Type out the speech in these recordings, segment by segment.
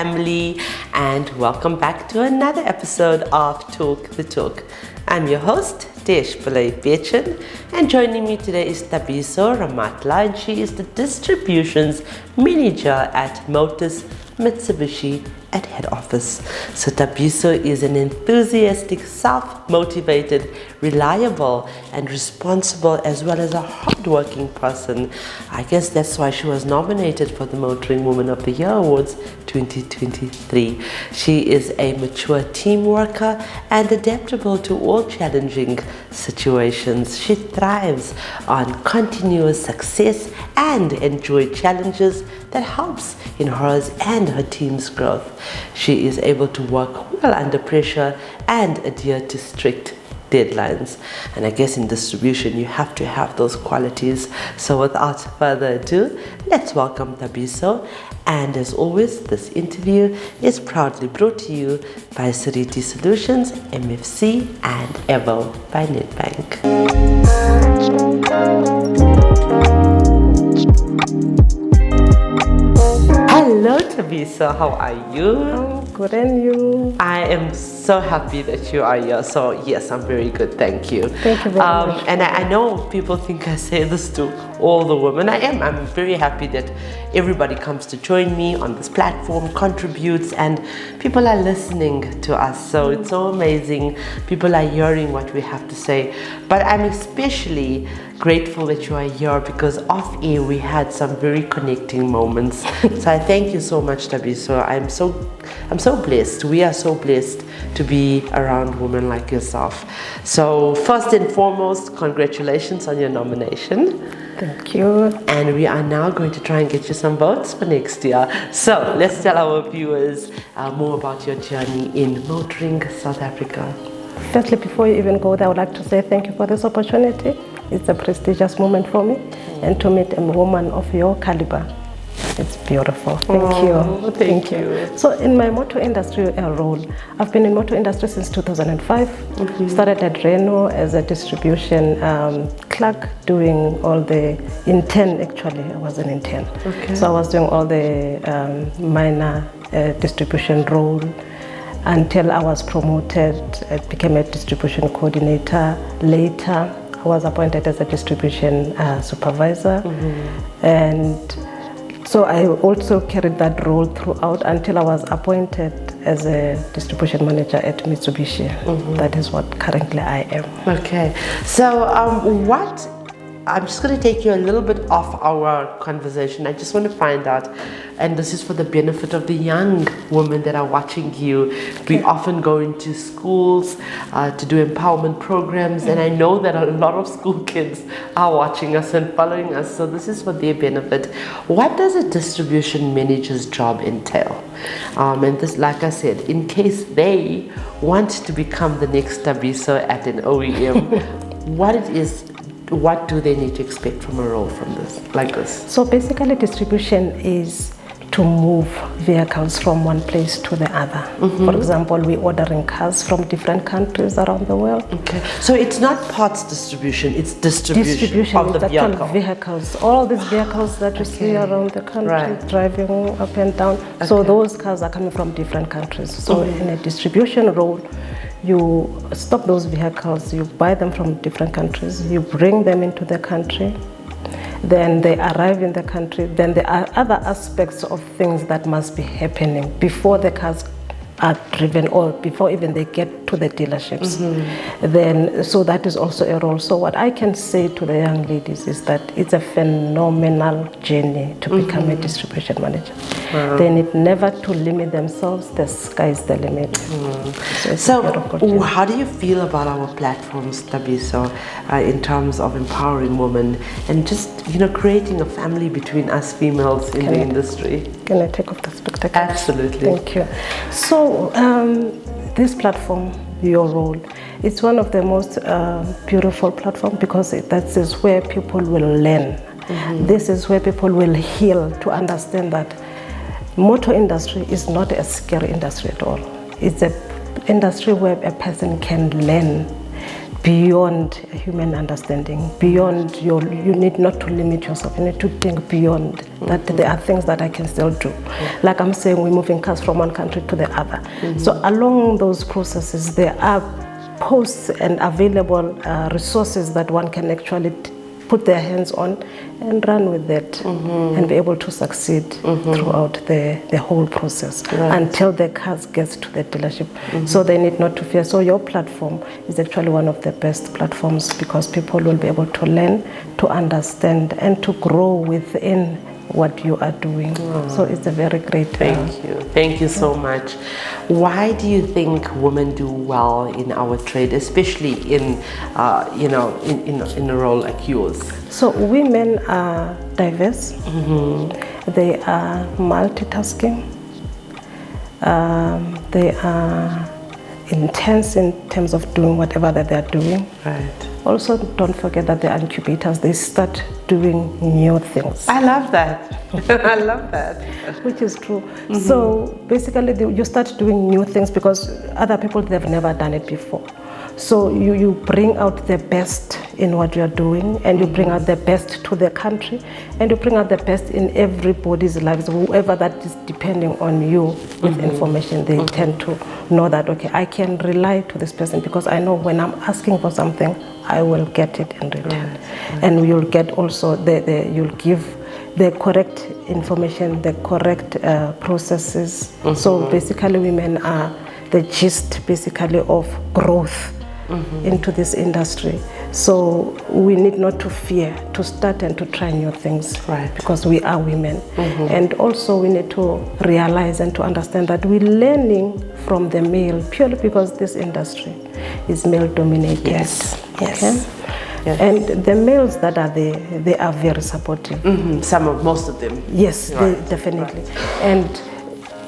family, and welcome back to another episode of Talk the Talk. I'm your host, Desh Bechin, and joining me today is Thabiso Ramatla, and she is the Distributions Manager at Motus Mitsubishi Head Office. So Thabiso is an enthusiastic, self-motivated, reliable and responsible, as well as a hard-working person. I guess that's why she was nominated for the Motoring Woman of the Year Awards 2023. She is a mature team worker and adaptable to all challenging situations. She thrives on continuous success and enjoys challenges that helps in hers and her team's growth. She is able to work well under pressure and adhere to strict deadlines. And I guess in distribution you have to have those qualities. So without further ado, let's welcome Thabiso. And as always, this interview is proudly brought to you by Sariti Solutions, MFC, and Evo by Nedbank. Hello Thabiso, how are you? I'm good, and you? I am so happy that you are here. So yes, I'm very good, thank you. Thank you very much. And I know people think I say this to all the women. I'm very happy that everybody comes to join me on this platform, contributes, and people are listening to us. So it's so amazing. People are hearing what we have to say. But I'm especially grateful that you are here because off air we had some very connecting moments. So I thank you so much, Thabiso. I'm so blessed. We are so blessed to be around women like yourself. So first and foremost, congratulations on your nomination. Thank you. And we are now going to try and get you some votes for next year. So let's tell our viewers more about your journey in motoring South Africa. Firstly, before you even go there, I would like to say thank you for this opportunity. It's a prestigious moment for me, and to meet a woman of your caliber. It's beautiful. Thank you. Thank you. So in my motor industry role, I've been in motor industry since 2005. Started at Renault as a distribution clerk, doing all the intern. Actually, I was an intern. Okay. So I was doing all the minor distribution role until I was promoted. I became a distribution coordinator. Later, I was appointed as a distribution supervisor, and so I also carried that role throughout until I was appointed as a distribution manager at Mitsubishi. That is what currently I am. Okay, so I'm just going to take you a little bit off our conversation. I just want to find out, and this is for the benefit of the young women that are watching you. We often go into schools to do empowerment programs, and I know that a lot of school kids are watching us and following us, so this is for their benefit. What does a distribution manager's job entail? And this, like I said, in case they want to become the next Thabiso at an OEM, what do they need to expect from a role like this? So basically, distribution is to move vehicles from one place to the other. For example, we're ordering cars from different countries around the world. Okay, so it's not parts distribution, it's distribution of the vehicles. All these vehicles that you see around the country, driving up and down. So those cars are coming from different countries. So in a distribution role, you stop those vehicles, you buy them from different countries, you bring them into the country, then they arrive in the country, then there are other aspects of things that must be happening before the cars are driven or before even they get to the dealerships. Then, so that is also a role. So what I can say to the young ladies is that it's a phenomenal journey to become a distribution manager. They need never to limit themselves. The sky is the limit. So how do you feel about our platforms, Thabiso, in terms of empowering women and just creating a family between us females in the industry? Can I take off the spectacles? Absolutely. Thank you. So this platform, your role, it's one of the most beautiful platforms because that is where people will learn. This is where people will heal to understand that motor industry is not a scary industry at all. It's an industry where a person can learn beyond human understanding, beyond you need not to limit yourself, you need to think beyond that there are things that I can still do. Like I'm saying, we're moving cars from one country to the other. So along those processes, there are posts and available resources that one can actually put their hands on and run with that and be able to succeed throughout the whole process until the cars gets to the dealership. So they need not to fear. So your platform is actually one of the best platforms because people will be able to learn, to understand, and to grow within what you are doing. So it's a very great Thank you so much. Why do you think women do well in our trade, especially in in a role like yours? So women are diverse, they are multitasking, they are intense in terms of doing whatever that they're doing. Right. Also, don't forget that the incubators, they start doing new things. I love that. I love that. Which is true. So basically, you start doing new things because other people, they've never done it before. So you bring out the best in what you're doing, and you bring out the best to the country, and you bring out the best in everybody's lives, whoever that is depending on you with information. They tend to know that, okay, I can rely to this person because I know when I'm asking for something, I will get it in return. And you'll get also, you'll give the correct information, the correct processes. So basically women are the gist basically of growth into this industry. So we need not to fear to start and to try new things because we are women. And also we need to realize and to understand that we're learning from the male purely because this industry is male dominated. Yes. Okay? Yes. And the males that are there, they are very supportive. Most of them. Yes, they, definitely. And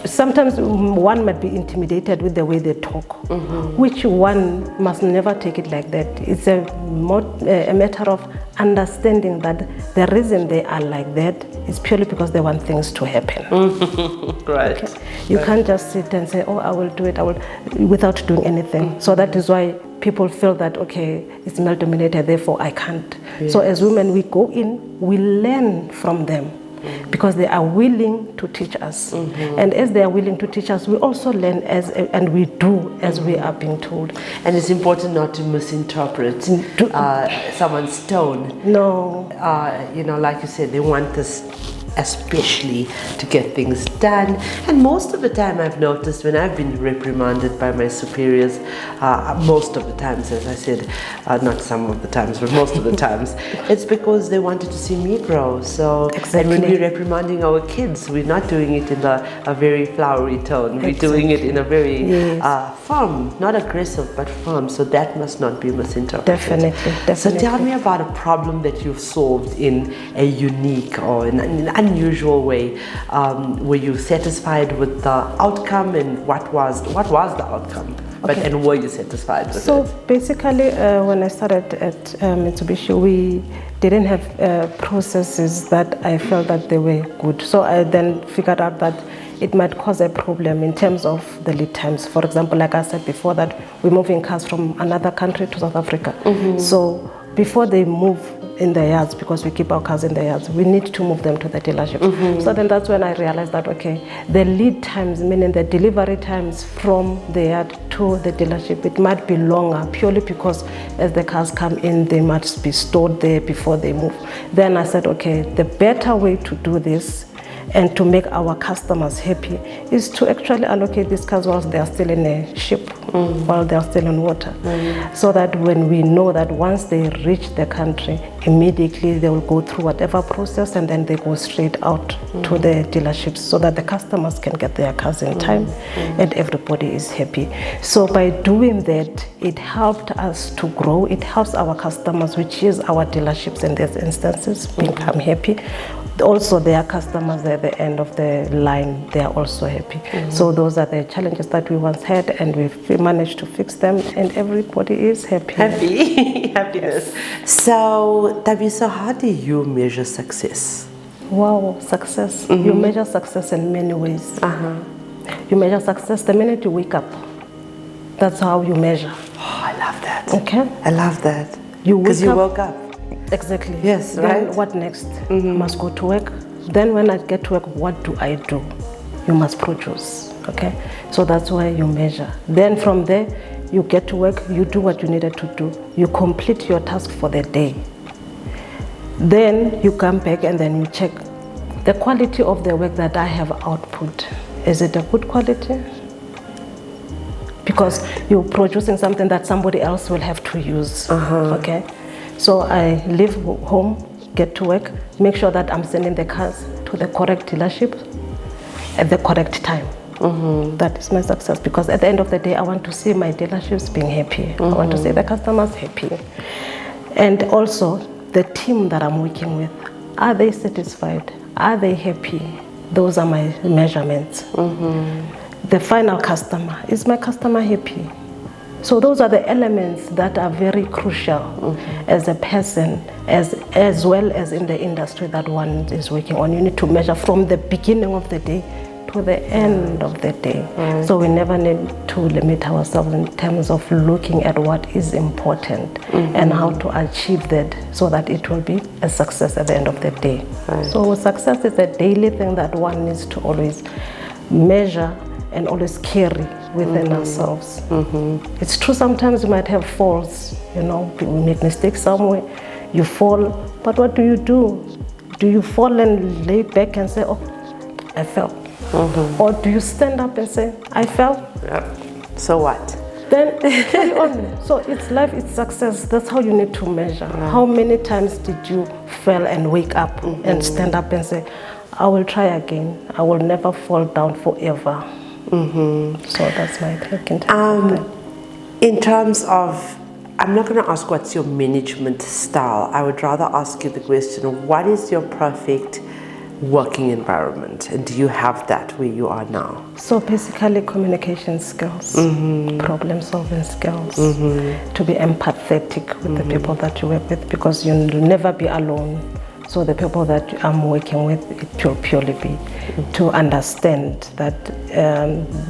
sometimes one might be intimidated with the way they talk, which one must never take it like that. It's a matter of understanding that the reason they are like that is purely because they want things to happen. Right. Okay? You can't just sit and say, oh, I will do it, without doing anything. So that is why people feel that, okay, it's male dominated, therefore I can't. So as women, we go in, we learn from them. Because they are willing to teach us. And as they are willing to teach us, we also learn and we do as we are being told. And it's important not to misinterpret someone's tone. No. Like you said, they want us especially to get things done. And most of the time I've noticed when I've been reprimanded by my superiors, most of the times, as I said, not some of the times, but most of the times, it's because they wanted to see me grow. So, and when we're reprimanding our kids, we're not doing it in a very flowery tone. We're doing it in a very firm, not aggressive, but firm. So that must not be misinterpreted. Definitely. So tell me about a problem that you've solved in a unique or an unusual way. Were you satisfied with the outcome, and what was the outcome? And were you satisfied with it? So basically, when I started at Mitsubishi, we didn't have processes that I felt that they were good. So I then figured out that it might cause a problem in terms of the lead times. For example, like I said before, that we're moving cars from another country to South Africa. So before they move in the yards, because we keep our cars in the yards, we need to move them to the dealership. So then that's when I realized that, okay, the lead times, meaning the delivery times from the yard to the dealership, it might be longer purely because as the cars come in, they must be stored there before they move. Then I said, okay, the better way to do this and to make our customers happy is to actually allocate these cars whilst they are still in a ship, while they are still in water. So that when we know that once they reach the country, immediately they will go through whatever process and then they go straight out to the dealerships so that the customers can get their cars in time and everybody is happy. So by doing that, it helped us to grow. It helps our customers, which is our dealerships in these instances, become happy. Also, their customers at the end of the line, they are also happy. So those are the challenges that we once had, and we managed to fix them, and everybody is happy. Happiness. So, Thabiso, how do you measure success? Wow, success. You measure success in many ways. You measure success the minute you wake up. That's how you measure. Oh, I love that. that. Okay. I love that. You Because you woke up. Exactly. Yes, then right? what next? I must go to work. Then when I get to work, what do I do? You must produce, okay? So that's why you measure. Then from there, you get to work, you do what you needed to do. You complete your task for the day. Then you come back and then you check the quality of the work that I have output. Is it a good quality? Because you're producing something that somebody else will have to use, okay? So I leave home, get to work, make sure that I'm sending the cars to the correct dealership at the correct time. That is my success, because at the end of the day, I want to see my dealerships being happy. I want to see the customers happy. And also, the team that I'm working with, are they satisfied? Are they happy? Those are my measurements. The final customer, is my customer happy? So those are the elements that are very crucial as a person, as well as in the industry that one is working on. You need to measure from the beginning of the day to the end of the day. So we never need to limit ourselves in terms of looking at what is important and how to achieve that so that it will be a success at the end of the day. So success is a daily thing that one needs to always measure and always carry within ourselves. It's true, sometimes you might have falls, you know, we make mistakes somewhere, you fall, but what do? Do you fall and lay back and say, oh, I fell? Or do you stand up and say, I fell? So what? Then carry on. So it's life, it's success. That's how you need to measure. How many times did you fail and wake up and stand up and say, I will try again. I will never fall down forever. So that's my take in terms of that. In terms of, I'm not going to ask what's your management style. I would rather ask you the question of what is your perfect working environment, and do you have that where you are now? So basically communication skills, problem solving skills, to be empathetic with the people that you work with, because you'll never be alone. So the people that I'm working with, it will purely be to understand that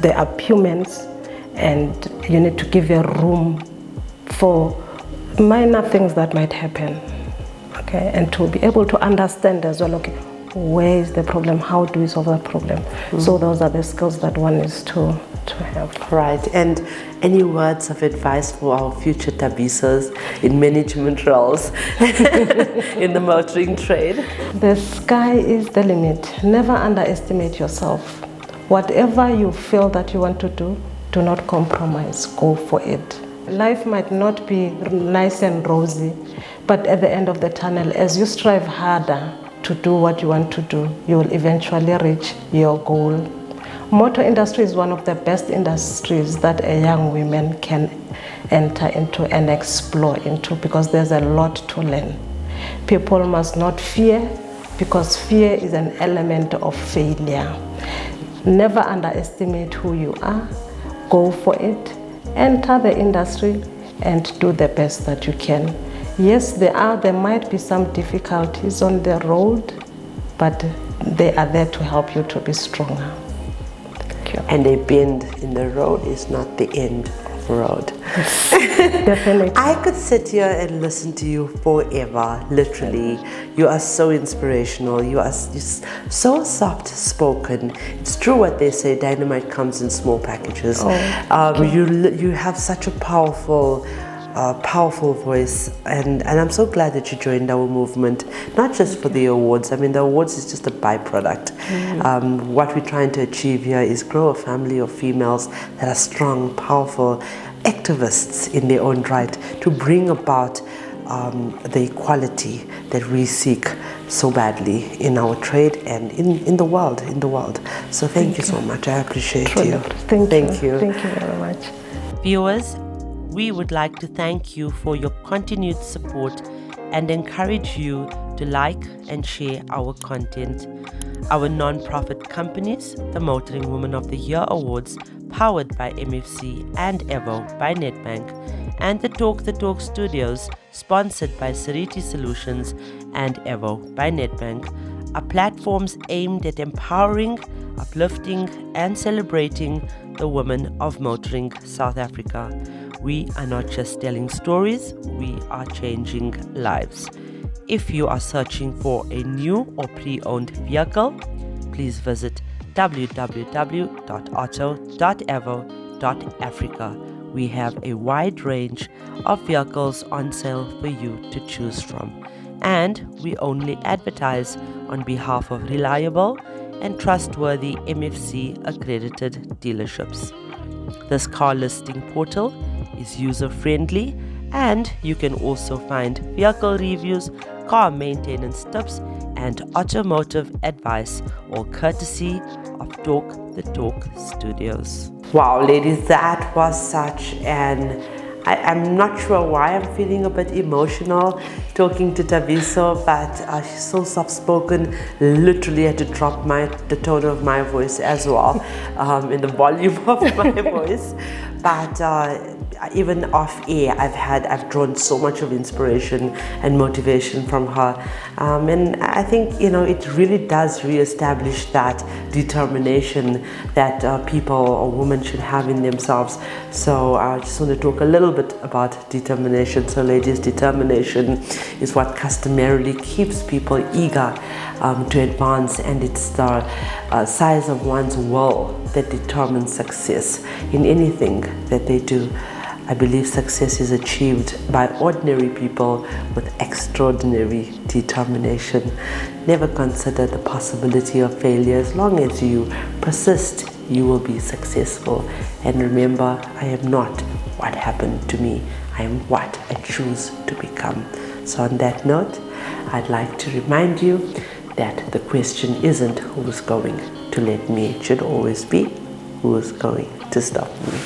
they are humans and you need to give a room for minor things that might happen, okay? And to be able to understand as well, okay, where is the problem? How do we solve that problem? So those are the skills that one is to have. Right. And any words of advice for our future Thabisos in management roles in the motoring trade? The sky is the limit. Never underestimate yourself. Whatever you feel that you want to do not compromise. Go for it. Life might not be nice and rosy, but at the end of the tunnel, as you strive harder to do what you want to do, you will eventually reach your goal. Motor industry is one of the best industries that a young woman can enter into and explore into, because there's a lot to learn. People must not fear, because fear is an element of failure. Never underestimate who you are. Go for it. Enter the industry and do the best that you can. Yes, there might be some difficulties on the road, but they are there to help you to be stronger. Thank you. And a bend in the road is not the end of the road. Definitely. I could sit here and listen to you forever, literally. You are so inspirational. You are just so soft spoken. It's true what they say, dynamite comes in small packages. You have such a powerful voice, and I'm so glad that you joined our movement, not just for the awards. I mean, the awards is just a byproduct. What we're trying to achieve here is grow a family of females that are strong, powerful activists in their own right, to bring about the equality that we seek so badly in our trade and in the world. So thank you so much. I appreciate you. Thank you. Thank you very much. Viewers, we would like to thank you for your continued support and encourage you to like and share our content. Our non-profit companies, the Motoring Woman of the Year Awards, powered by MFC and Evo by Nedbank, and the Talk Studios, sponsored by Sariti Solutions and Evo by Nedbank, are platforms aimed at empowering, uplifting, and celebrating the women of motoring South Africa. We are not just telling stories, we are changing lives. If you are searching for a new or pre-owned vehicle, please visit www.auto.evo.africa. We have a wide range of vehicles on sale for you to choose from, and we only advertise on behalf of reliable and trustworthy MFC accredited dealerships. This car listing portal is user-friendly, and you can also find vehicle reviews, car maintenance tips, and automotive advice, all courtesy of Talk the Talk Studios. Wow, ladies, that was such I'm not sure why I'm feeling a bit emotional talking to Thabiso, but she's so soft-spoken, literally had to drop the tone of my voice as well, in the volume of my voice. But even off air, I've drawn so much of inspiration and motivation from her, and I think it really does reestablish that determination that people or women should have in themselves. So I just want to talk a little bit about determination. So ladies, determination is what customarily keeps people eager to advance, and it's the size of one's will that determines success in anything that they do. I believe success is achieved by ordinary people with extraordinary determination. Never consider the possibility of failure. As long as you persist, you will be successful. And remember, I am not what happened to me. I am what I choose to become. So on that note, I'd like to remind you that the question isn't who's going to let me. It should always be who's going to stop me.